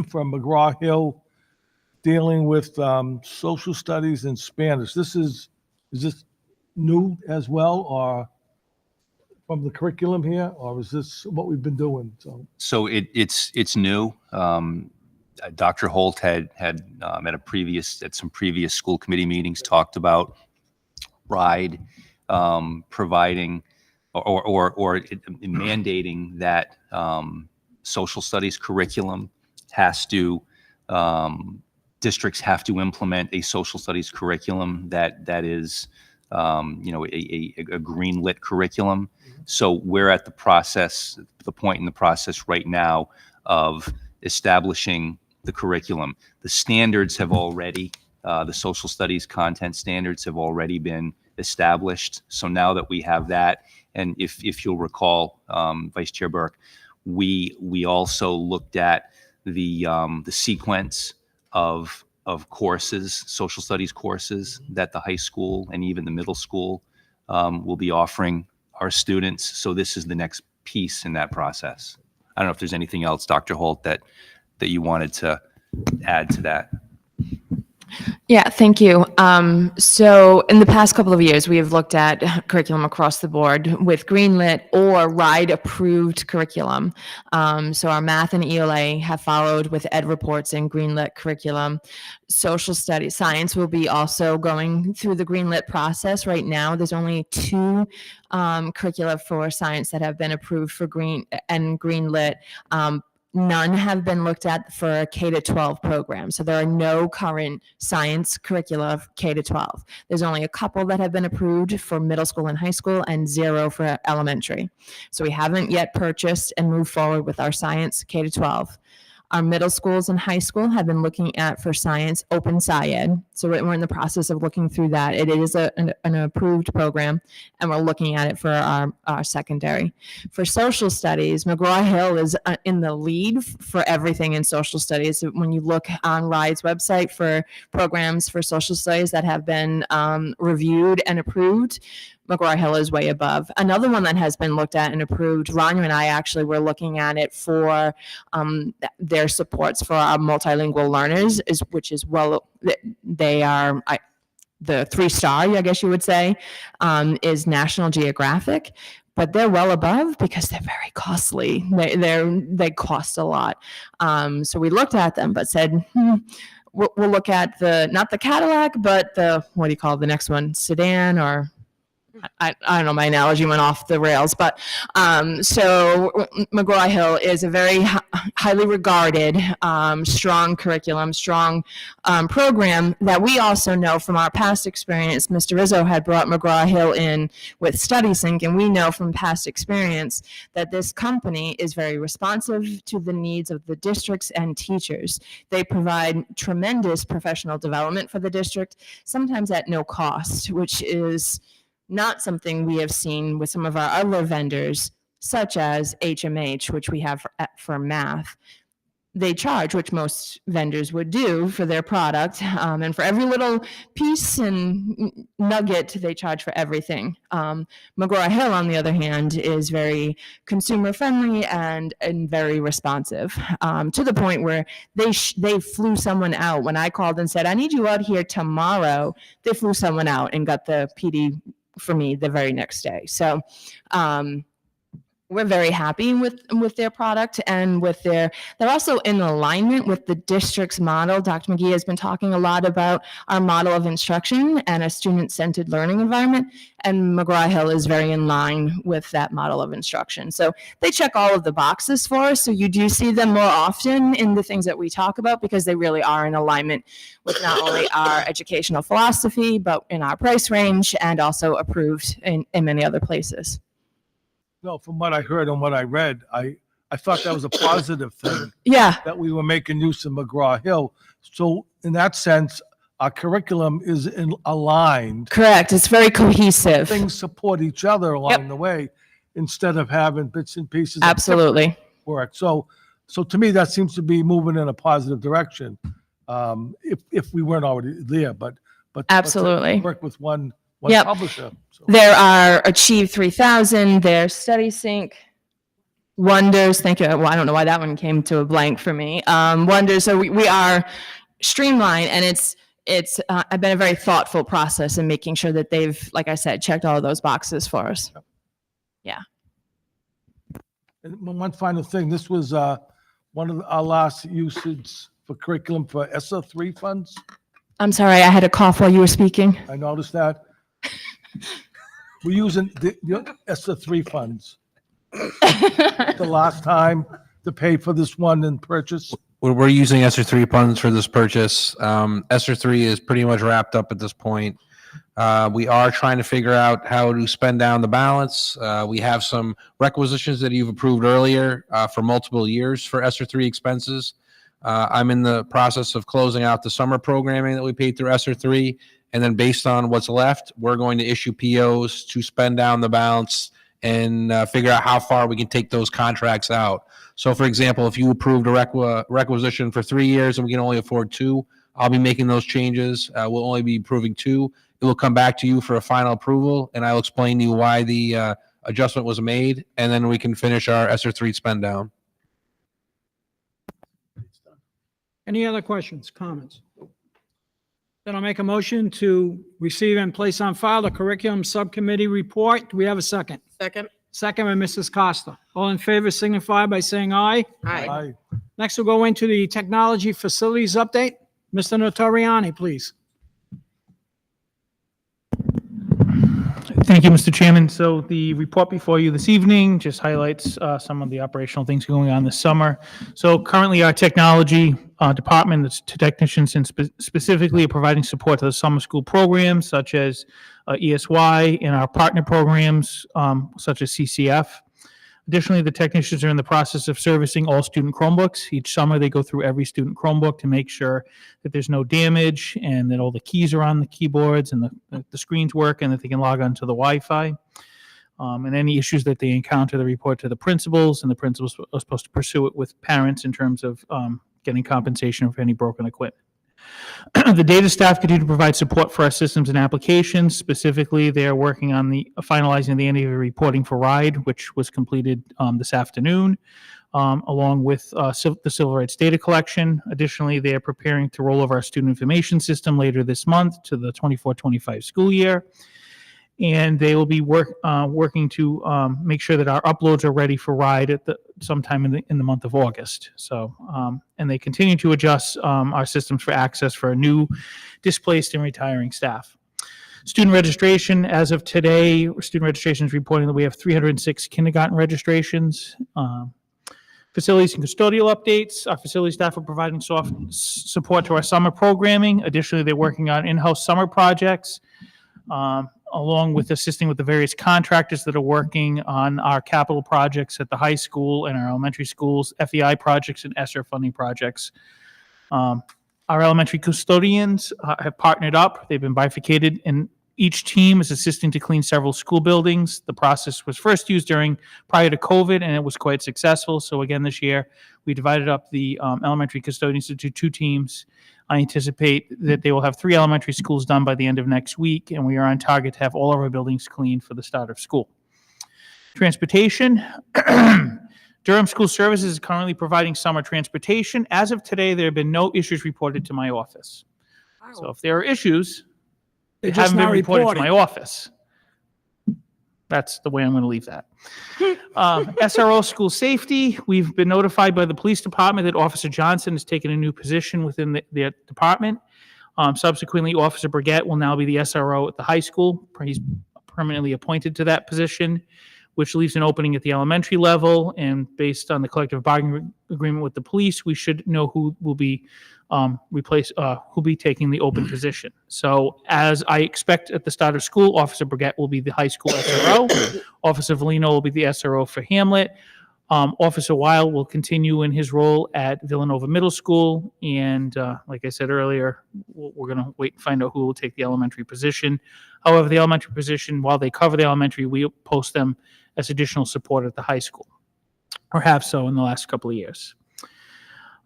from McGraw-Hill dealing with social studies and Spanish. Is this new as well, or from the curriculum here, or is this what we've been doing? So it's new. Dr. Holt had at some previous school committee meetings talked about RIDE providing or mandating that social studies curriculum has to districts have to implement a social studies curriculum that is a green lit curriculum. So we're at the point in the process right now of establishing the curriculum. The standards have already, the social studies content standards have already been established. So now that we have that, and if you'll recall, Vice Chair Burke, we also looked at the sequence of courses, social studies courses that the high school and even the middle school will be offering our students. So this is the next piece in that process. I don't know if there's anything else, Dr. Holt, that you wanted to add to that. Yeah, thank you. So in the past couple of years, we have looked at curriculum across the board with Greenlit or RIDE approved curriculum. So our math and ELA have followed with ed reports and Greenlit curriculum. Social studies, science will be also going through the Greenlit process. Right now, there's only 2 curricula for science that have been approved for Greenlit. None have been looked at for a K-12 program. So there are no current science curricula K-12. There's only a couple that have been approved for middle school and high school and 0 for elementary. So we haven't yet purchased and moved forward with our science K-12. Our middle schools and high school have been looking at for science Open SciEd. So we're in the process of looking through that. It is an approved program, and we're looking at it for our secondary. For social studies, McGraw-Hill is in the lead for everything in social studies. When you look on RIDE's website for programs for social studies that have been reviewed and approved, McGraw-Hill is way above. Another one that has been looked at and approved, Rania and I actually were looking at it for their supports for our multilingual learners, which is they are the 3-star, I guess you would say, is National Geographic. But they're well above because they're very costly. They cost a lot. So we looked at them, but said, we'll look at not the Cadillac, but what do you call the next one? Sedan or I don't know, my analogy went off the rails, but so McGraw-Hill is a very highly regarded, strong curriculum, strong program that we also know from our past experience. Mr. Rizzo had brought McGraw-Hill in with StudySync, and we know from past experience that this company is very responsive to the needs of the districts and teachers. They provide tremendous professional development for the district, sometimes at no cost, which is not something we have seen with some of our other vendors, such as HMH, which we have for math. They charge, which most vendors would do for their product, and for every little piece and nugget, they charge for everything. McGraw-Hill, on the other hand, is very consumer-friendly and very responsive, to the point where they flew someone out. When I called and said, I need you out here tomorrow, they flew someone out and got the PD for me the very next day. So we're very happy with their product and they're also in alignment with the district's model. Dr. McGee has been talking a lot about our model of instruction and a student-centered learning environment, and McGraw-Hill is very in line with that model of instruction. So they check all of the boxes for us, so you do see them more often in the things that we talk about because they really are in alignment with not only our educational philosophy, but in our price range and also approved in many other places. No, from what I heard and what I read, I thought that was a positive thing. Yeah. That we were making use of McGraw-Hill. So in that sense, our curriculum is aligned. Correct. It's very cohesive. Things support each other along the way instead of having bits and pieces. Absolutely. Work. So to me, that seems to be moving in a positive direction. If we weren't already there, but absolutely to work with one publisher. So. There are Achieve 3000, there's StudySync, Wonders. Thank you. Well, I don't know why that one came to a blank for me. Wonders. So we are streamlined, and it's been a very thoughtful process in making sure that they've, like I said, checked all of those boxes for us. Yeah. And one final thing, this was one of our last usage for curriculum for ESSA 3 funds. I'm sorry, I had a cough while you were speaking. I noticed that. We're using the ESSA 3 funds the last time to pay for this one and purchase. We're using ESSER 3 funds for this purchase. ESSER 3 is pretty much wrapped up at this point. We are trying to figure out how to spend down the balance. We have some requisitions that you've approved earlier for multiple years for ESSER 3 expenses. I'm in the process of closing out the summer programming that we paid through ESSER 3. And then based on what's left, we're going to issue POs to spend down the balance and figure out how far we can take those contracts out. So for example, if you approved a requisition for 3 years and we can only afford 2, I'll be making those changes. We'll only be approving 2. It will come back to you for a final approval, and I'll explain to you why the adjustment was made, and then we can finish our ESSER 3 spend down. Any other questions, comments? Then I'll make a motion to receive and place on file the curriculum subcommittee report. Do we have a second? Second. Second by Mrs. Costa. All in favor signify by saying aye. Aye. Next, we'll go into the technology facilities update. Mr. Notoriani, please. Thank you, Mr. Chairman. So the report before you this evening just highlights some of the operational things going on this summer. So currently our technology department, the technicians and specifically are providing support to the summer school programs such as ESY and our partner programs such as CCF. Additionally, the technicians are in the process of servicing all student Chromebooks. Each summer, they go through every student Chromebook to make sure that there's no damage and that all the keys are on the keyboards and the screens work and that they can log on to the Wi-Fi. And any issues that they encounter, they report to the principals, and the principals are supposed to pursue it with parents in terms of getting compensation for any broken equipment. The data staff continue to provide support for our systems and applications. Specifically, they are working on finalizing the end of year reporting for RIDE, which was completed this afternoon, along with the civil rights data collection. Additionally, they are preparing to roll over our student information system later this month to the 24-25 school year. And they will be working to make sure that our uploads are ready for RIDE sometime in the month of August. So, and they continue to adjust our systems for access for new, displaced, and retiring staff. Student registration, as of today, student registration is reporting that we have 306 kindergarten registrations. Facilities and custodial updates. Our facility staff are providing support to our summer programming. Additionally, they're working on in-house summer projects. Along with assisting with the various contractors that are working on our capital projects at the high school and our elementary schools, FEI projects and ESSER funding projects. Our elementary custodians have partnered up. They've been bifurcated, and each team is assisting to clean several school buildings. The process was first used prior to COVID, and it was quite successful. So again, this year, we divided up the elementary custodians into 2 teams. I anticipate that they will have 3 elementary schools done by the end of next week, and we are on target to have all of our buildings cleaned for the start of school. Transportation. Durham School Services is currently providing summer transportation. As of today, there have been no issues reported to my office. So if there are issues, they just haven't been not reported to reporting. my office. That's the way I'm going to leave that. SRO School Safety, we've been notified by the police department that Officer Johnson has taken a new position within their department. Subsequently, Officer Brigette will now be the SRO at the high school. He's permanently appointed to that position, which leaves an opening at the elementary level. And based on the collective bargaining agreement with the police, we should know who will be who'll be taking the open position. So as I expect at the start of school, Officer Brigette will be the high school SRO. Officer Valino will be the SRO for Hamlet. Officer Weil will continue in his role at Villanova Middle School. And like I said earlier, we're going to wait and find out who will take the elementary position. However, the elementary position, while they cover the elementary, we post them as additional support at the high school, or have so in the last couple of years.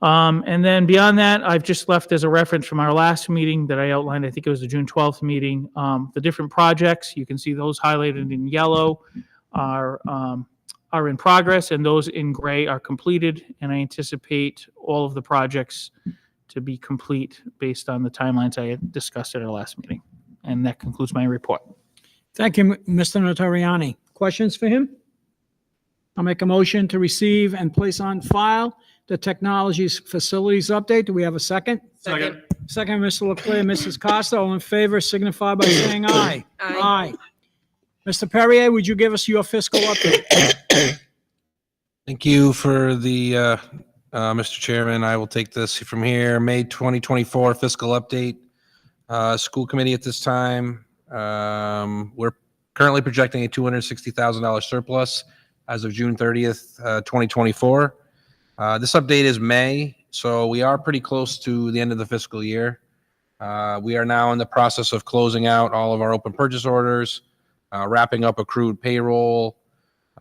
And then beyond that, I've just left as a reference from our last meeting that I outlined, I think it was the June 12th meeting, the different projects. You can see those highlighted in yellow are in progress, and those in gray are completed. And I anticipate all of the projects to be complete based on the timelines I had discussed at our last meeting. And that concludes my report. Thank you, Mr. Notoriani. Questions for him? I'll make a motion to receive and place on file the technologies facilities update. Do we have a second? Second. Second, Mr. Leclerc, Mrs. Costa, all in favor, signify by saying aye. Aye. Mr. Perrier, would you give us your fiscal update? Thank you for the, Mr. Chairman. I will take this from here. May 2024 fiscal update. School committee at this time, we're currently projecting a $260,000 surplus as of June 30th, 2024. This update is May, so we are pretty close to the end of the fiscal year. We are now in the process of closing out all of our open purchase orders, wrapping up accrued payroll.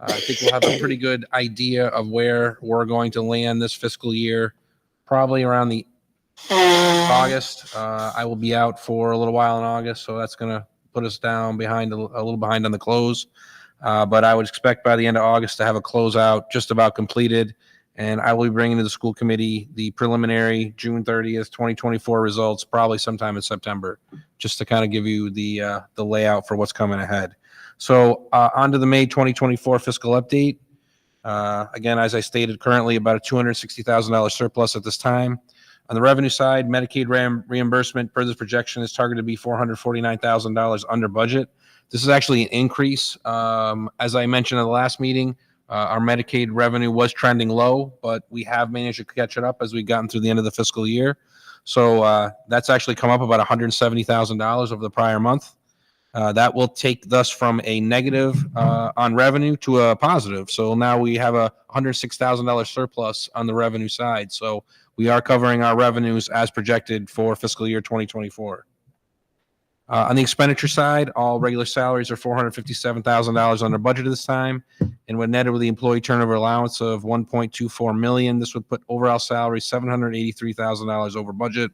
I think we'll have a pretty good idea of where we're going to land this fiscal year, probably around the August. I will be out for a little while in August, so that's going to put us down behind a little behind on the close. But I would expect by the end of August to have a closeout just about completed. And I will be bringing to the school committee the preliminary June 30th, 2024 results, probably sometime in September, just to kind of give you the layout for what's coming ahead. So on to the May 2024 fiscal update. Again, as I stated, currently about a $260,000 surplus at this time. On the revenue side, Medicaid reimbursement per this projection is targeted to be $449,000 under budget. This is actually an increase. As I mentioned in the last meeting, our Medicaid revenue was trending low, but we have managed to catch it up as we've gotten through the end of the fiscal year. So that's actually come up about $170,000 over the prior month. That will take thus from a negative on revenue to a positive. So now we have a $106,000 surplus on the revenue side. So we are covering our revenues as projected for fiscal year 2024. On the expenditure side, all regular salaries are $457,000 under budget at this time. And when netted with the employee turnover allowance of $1.24 million, this would put overall salary $783,000 over budget.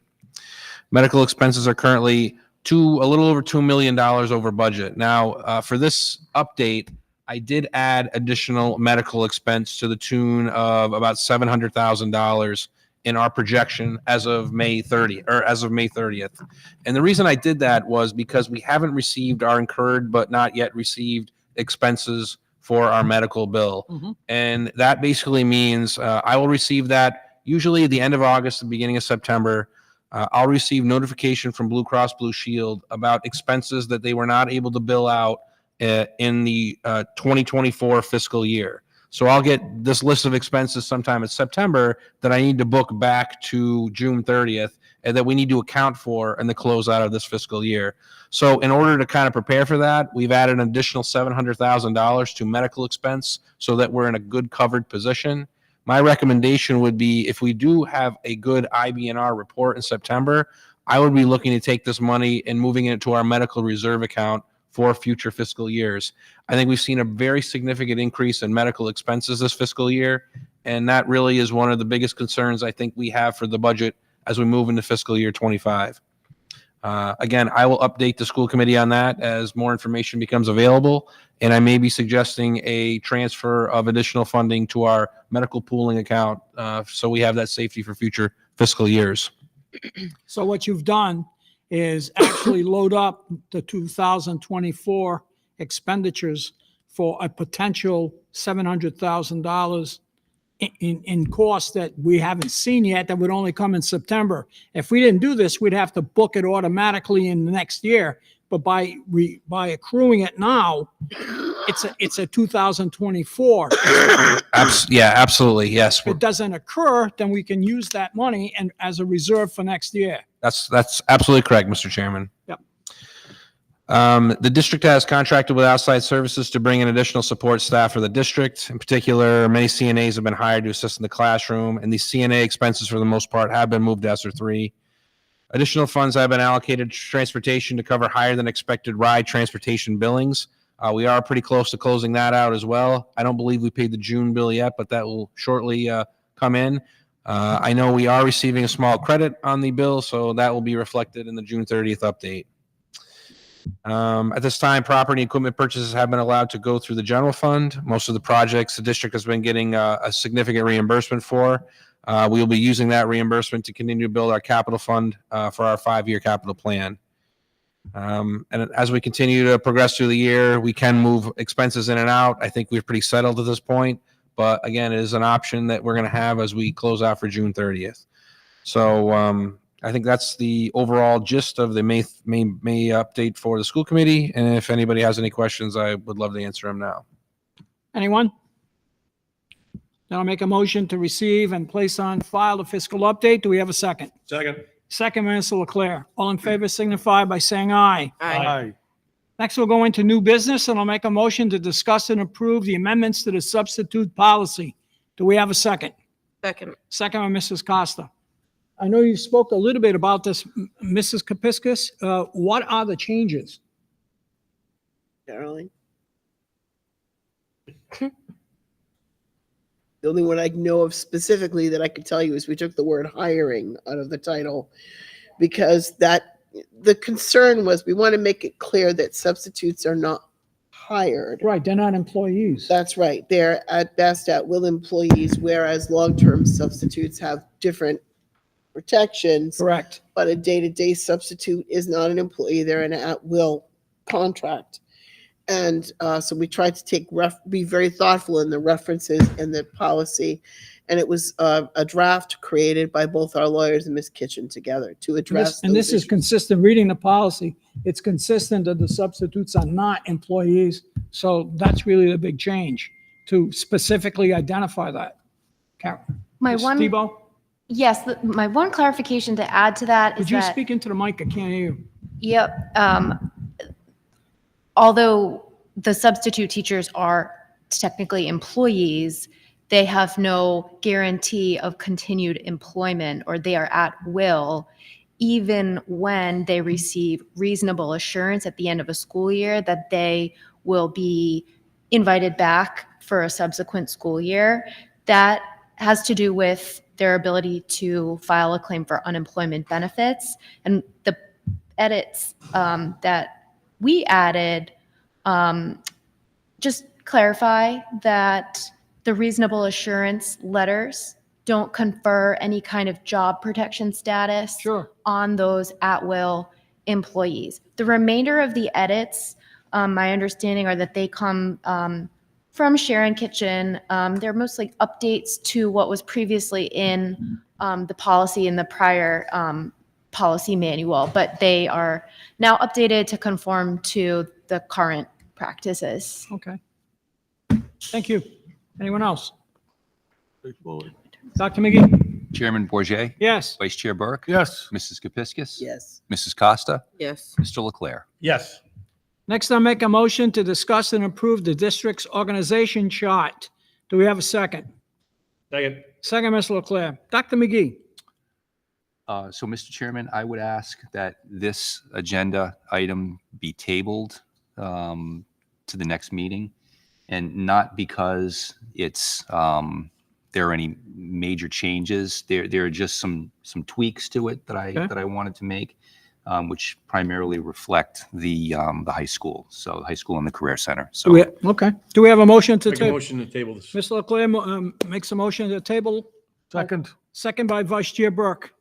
Medical expenses are currently a little over $2 million over budget. Now, for this update, I did add additional medical expense to the tune of about $700,000 in our projection as of May 30th. And the reason I did that was because we haven't received our incurred but not yet received expenses for our medical bill. And that basically means I will receive that usually at the end of August, the beginning of September. I'll receive notification from Blue Cross Blue Shield about expenses that they were not able to bill out in the 2024 fiscal year. So I'll get this list of expenses sometime in September that I need to book back to June 30th and that we need to account for in the closeout of this fiscal year. So in order to kind of prepare for that, we've added an additional $700,000 to medical expense so that we're in a good covered position. My recommendation would be if we do have a good IBNR report in September, I would be looking to take this money and moving it to our medical reserve account for future fiscal years. I think we've seen a very significant increase in medical expenses this fiscal year, and that really is one of the biggest concerns I think we have for the budget as we move into fiscal year 25. Again, I will update the school committee on that as more information becomes available, and I may be suggesting a transfer of additional funding to our medical pooling account so we have that safety for future fiscal years. So what you've done is actually load up the 2024 expenditures for a potential $700,000 in costs that we haven't seen yet that would only come in September. If we didn't do this, we'd have to book it automatically in the next year. But by accruing it now, it's a 2024. Yeah, absolutely. Yes. If it doesn't occur, then we can use that money and as a reserve for next year. That's absolutely correct, Mr. Chairman. Yep. The district has contracted with outside services to bring in additional support staff for the district. In particular, many CNAs have been hired to assist in the classroom, and these CNA expenses, for the most part, have been moved to ESSER 3. Additional funds have been allocated to transportation to cover higher than expected ride transportation billings. We are pretty close to closing that out as well. I don't believe we paid the June bill yet, but that will shortly come in. I know we are receiving a small credit on the bill, so that will be reflected in the June 30th update. At this time, property and equipment purchases have been allowed to go through the general fund. Most of the projects the district has been getting a significant reimbursement for. We will be using that reimbursement to continue to build our capital fund for our 5-year capital plan. And as we continue to progress through the year, we can move expenses in and out. I think we're pretty settled at this point, But again, it is an option that we're going to have as we close out for June 30th. So I think that's the overall gist of the May update for the school committee. And if anybody has any questions, I would love to answer them now. Anyone? Then I'll make a motion to receive and place on file the fiscal update. Do we have a second? Second. Second, Mr. Leclerc. All in favor signify by saying aye. Aye. Next, we'll go into new business, and I'll make a motion to discuss and approve the amendments to the substitute policy. Do we have a second? Second. Second by Mrs. Costa. I know you spoke a little bit about this, Mrs. Kepiscus. What are the changes? Darling. The only one I know of specifically that I could tell you is we took the word hiring out of the title because the concern was we want to make it clear that substitutes are not hired. Right, they're not employees. That's right. They're at best at-will employees, whereas long-term substitutes have different protections. Correct. But a day-to-day substitute is not an employee. They're an at-will contract. And so we tried to be very thoughtful in the references in the policy. And it was a draft created by both our lawyers and Ms. Kitchen together to address. And this those is consistent, reading the policy, it's consistent that the substitutes are not employees. So that's really the big change, to specifically identify that. Karen? My Ms. one, Tebow? yes, my one clarification to add to that is Could you that, speak into the mic? I can't hear you. yep, although the substitute teachers are technically employees, they have no guarantee of continued employment, or they are at will, even when they receive reasonable assurance at the end of a school year that they will be invited back for a subsequent school year. That has to do with their ability to file a claim for unemployment benefits. And the edits that we added just clarify that the reasonable assurance letters don't confer any kind of job protection status on those at-will employees. The remainder of the edits, my understanding, are that they come from Sharon Kitchen. They're mostly updates to what was previously in the policy in the prior policy manual, but they are now updated to conform to the current practices. Okay. Thank you. Anyone else? Dr. McGee? Chairman Bourget, Yes. Vice Chair Burke, Yes. Mrs. Kepiscus, Yes. Mrs. Costa, Yes. Mr. Leclerc. Yes. Next, I'll make a motion to discuss and approve the district's organization chart. Do we have a second? Second. Second, Mr. Leclerc. Dr. McGee? So, Mr. Chairman, I would ask that this agenda item be tabled to the next meeting, and not because it's there are any major changes. There are just some tweaks to it that I wanted to make, which primarily reflect the high school, so the high school and the career center. So Okay. Do we have a motion to Make a table? motion to table this. Mr. Leclerc makes a motion to table. Second. Second by Vice Chair Burke.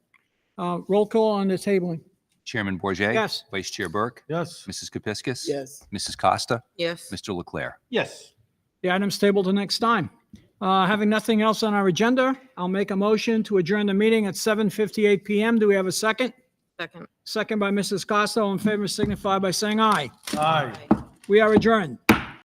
Roll call on the tabling. Chairman Bourget, Yes. Vice Chair Burke, Yes. Mrs. Kepiscus, Yes. Mrs. Costa, Yes. Mr. Leclerc. Yes. The item's tabled to next time. Having nothing else on our agenda, I'll make a motion to adjourn the meeting at 7:58 PM. Do we have a second? Second. Second by Mrs. Costa. All in favor signify by saying aye. Aye. We are adjourned.